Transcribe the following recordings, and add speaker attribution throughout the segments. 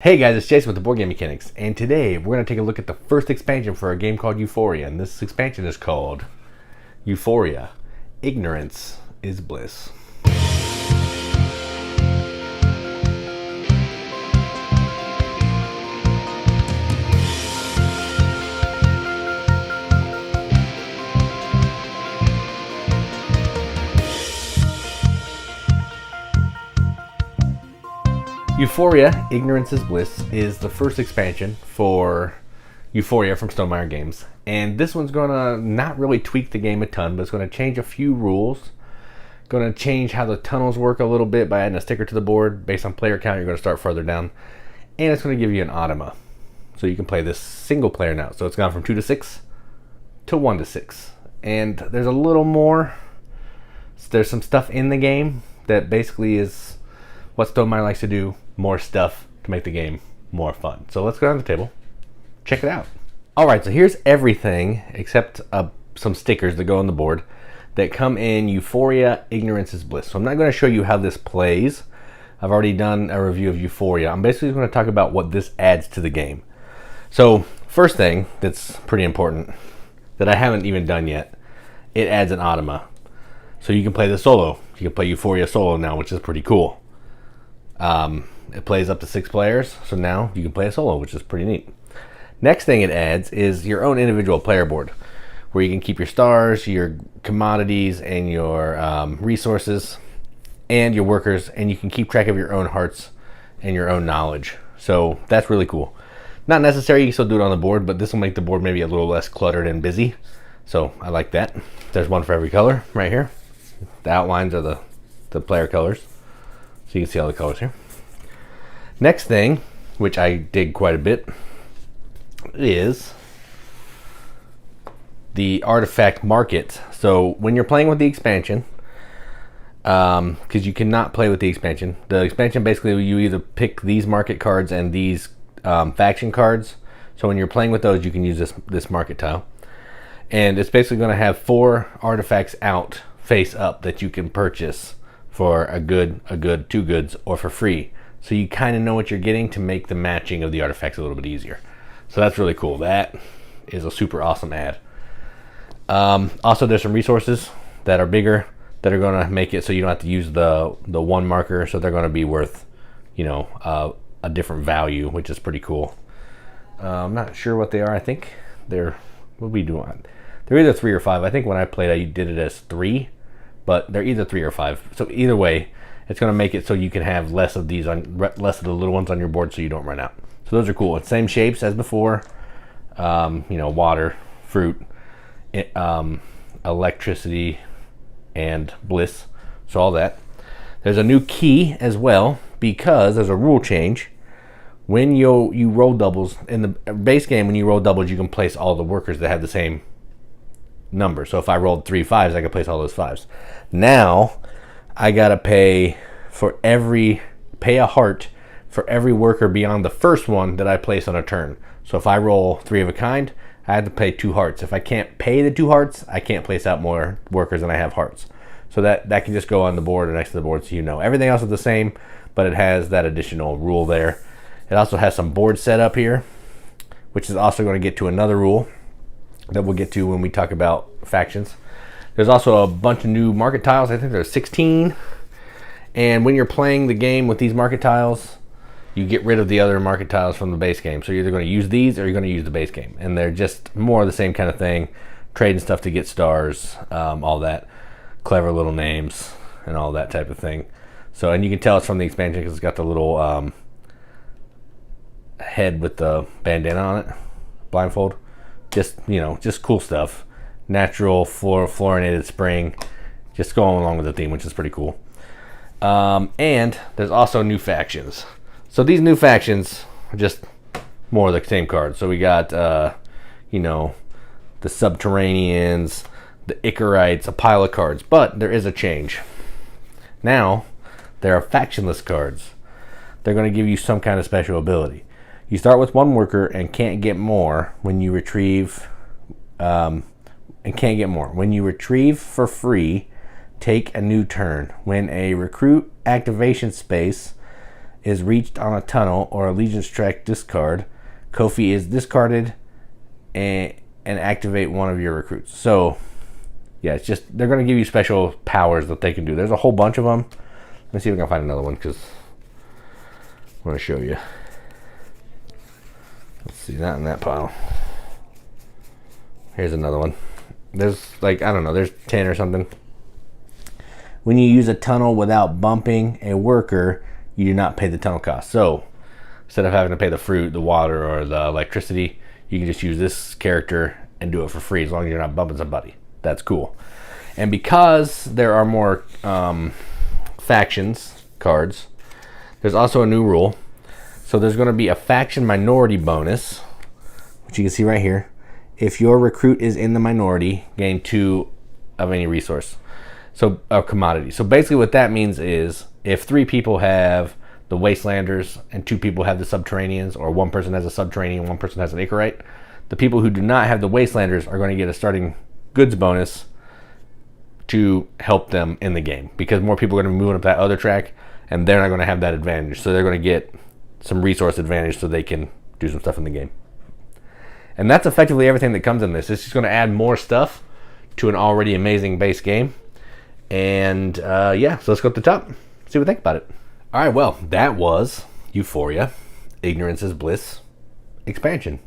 Speaker 1: Hey guys, it's Jason with the Board Game Mechanics, and today we're going to take a look at the first expansion for a game called Euphoria, and this expansion is called Euphoria. Ignorance is Bliss. Euphoria, Ignorance is Bliss is the first expansion for Euphoria from Stonemaier Games. And this one's going to not really tweak the game a ton, but it's going to change a few rules. Going to change how the tunnels work a little bit by adding a sticker to the board. Based on player count, you're going to start further down. And it's going to give you an automa. So you can play this single player now. So it's gone from 2 to 6 to 1 to 6. And there's a little more. There's some stuff in the game that basically is what Stonemaier likes to do. More stuff to make the game more fun. So let's go down to the table, check it out. Alright, so here's everything except some stickers that go on the board that come in Euphoria, Ignorance is Bliss. So I'm not going to show you how this plays. I've already done a review of Euphoria. I'm basically going to talk about what this adds to the game. So first thing that's pretty important that I haven't even done yet, it adds an automa. So you can play this solo. You can play Euphoria solo now, which is pretty cool. It plays up to 6 players, so now you can play a solo, which is pretty neat. Next thing it adds is your own individual player board, where you can keep your stars, your commodities, and your resources, and your workers, and you can keep track of your own hearts and your own knowledge. So that's really cool. Not necessary, you can still do it on the board, but this will make the board maybe a little less cluttered and busy. So I like that. There's one for every color right here. The outlines are the player colors. So you can see all the colors here. Next thing, which I dig quite a bit, is the artifact market. So when you're playing with the expansion, because you cannot play with the expansion basically you either pick these market cards and these faction cards. So when you're playing with those, you can use this market tile, and it's basically going to have 4 artifacts out face up that you can purchase for a good, 2 goods, or for free. So you kind of know what you're getting to make the matching of the artifacts a little bit easier. So that's really cool. That is a super awesome add. Also, there's some resources that are bigger that are going to make it so you don't have to use the one marker. So they're going to be worth, a different value, which is pretty cool. I'm not sure what they are. I think they're either 3 or 5. I think when I played, I did it as 3, but they're either 3 or 5. So either way, it's going to make it so you can have less of the little ones on your board, so you don't run out. So those are cool. It's same shapes as before. Water, fruit, electricity, and bliss. So all that. There's a new key as well, because there's a rule change. When you roll doubles in the base game, when you roll doubles, you can place all the workers that have the same number. So if I rolled 3 5s, I could place all those 5s. Now I gotta pay a heart for every worker beyond the first one that I place on a turn. So if I roll 3 of a kind, I have to pay 2 hearts. If I can't pay the 2 hearts, I can't place out more workers than I have hearts. So that can just go on the board or next to the board, so you know. Everything else is the same, but it has that additional rule there. It also has some board setup here, which is also going to get to another rule that we'll get to when we talk about factions. There's also a bunch of new market tiles. I think there's 16. And when you're playing the game with these market tiles, you get rid of the other market tiles from the base game. So you're either going to use these or you're going to use the base game. And they're just more of the same kind of thing. Trading stuff to get stars, all that. Clever little names and all that type of thing. So, and you can tell it's from the expansion because it's got the little head with the bandana on it. Blindfold. Just cool stuff. Natural fluorinated spring, just going along with the theme, which is pretty cool. And there's also new factions. So these new factions are just more of the same cards. So we got the Subterrans, the Icarites, a pile of cards. But there is a change. Now there are factionless cards. They're going to give you some kind of special ability. You start with 1 worker and can't get more when you retrieve. When you retrieve for free, take a new turn. When a recruit activation space is reached on a tunnel or allegiance track discard, Kofi is discarded and activate one of your recruits. So yeah, it's just they're going to give you special powers that they can do. There's a whole bunch of them. Let me see if I can find another one because I want to show you. Let's see, not in that pile. Here's another one. There's like, I don't know, there's 10 or something. When you use a tunnel without bumping a worker, you do not pay the tunnel cost. So instead of having to pay the fruit, the water, or the electricity, you can just use this character and do it for free as long as you're not bumping somebody. That's cool. And because there are more factions cards, there's also a new rule. So there's going to be a faction minority bonus, which you can see right here. If your recruit is in the minority, gain 2 of any resource. So a commodity. So basically what that means is if 3 people have the Wastelanders and 2 people have the Subterraneans, or 1 person has a Subterranean and 1 person has an Icarite, the people who do not have the Wastelanders are going to get a starting goods bonus to help them in the game, because more people are going to be moving up that other track and they're not going to have that advantage. So they're going to get some resource advantage so they can do some stuff in the game. And that's effectively everything that comes in this. It's just going to add more stuff to an already amazing base game. And yeah, so let's go up the top, see what we think about it. All right, well, that was Euphoria, Ignorance is Bliss expansion.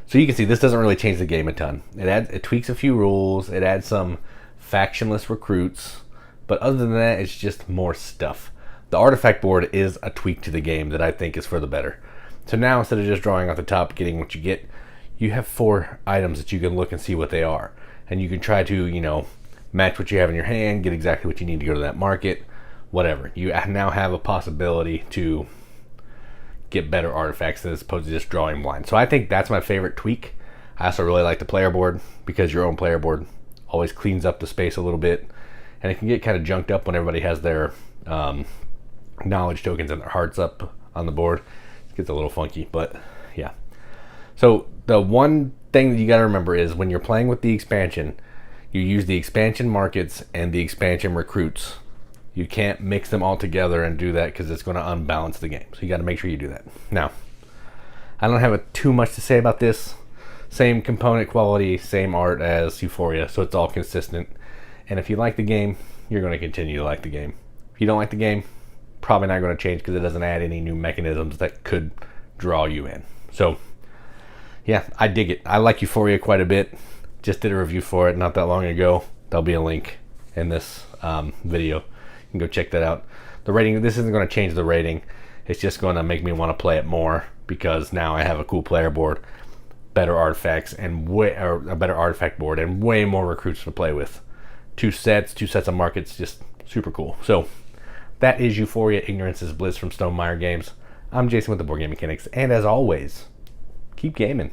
Speaker 1: So you can see this doesn't really change the game a ton. It tweaks a few rules, it adds some factionless recruits, but other than that, it's just more stuff. The artifact board is a tweak to the game that I think is for the better. So now instead of just drawing off the top, getting what you get, you have 4 items that you can look and see what they are. And you can try to, you know, match what you have in your hand, get exactly what you need to go to that market, whatever. You now have a possibility to get better artifacts as opposed to just drawing blind. So I think that's my favorite tweak. I also really like the player board because your own player board always cleans up the space a little bit, and it can get kind of junked up when everybody has their knowledge tokens and their hearts up on the board. It gets a little funky, but yeah. So the one thing that you got to remember is when you're playing with the expansion, you use the expansion markets and the expansion recruits. You can't mix them all together and do that because it's going to unbalance the game. So you got to make sure you do that. Now, I don't have too much to say about this. Same component quality, same art as Euphoria, so it's all consistent. And if you like the game, you're going to continue to like the game. If you don't like the game, probably not going to change because it doesn't add any new mechanisms that could draw you in. So yeah, I dig it. I like Euphoria quite a bit. Just did a review for it not that long ago. There'll be a link in this video. You can go check that out. The rating, this isn't going to change the rating. It's just going to make me want to play it more because now I have a cool player board, better artifacts, and a better artifact board, and way more recruits to play with. 2 sets of markets, just super cool. So that is Euphoria, Ignorance is Bliss from Stonemaier Games. I'm Jason with the Board Game Mechanics, and as always, keep gaming.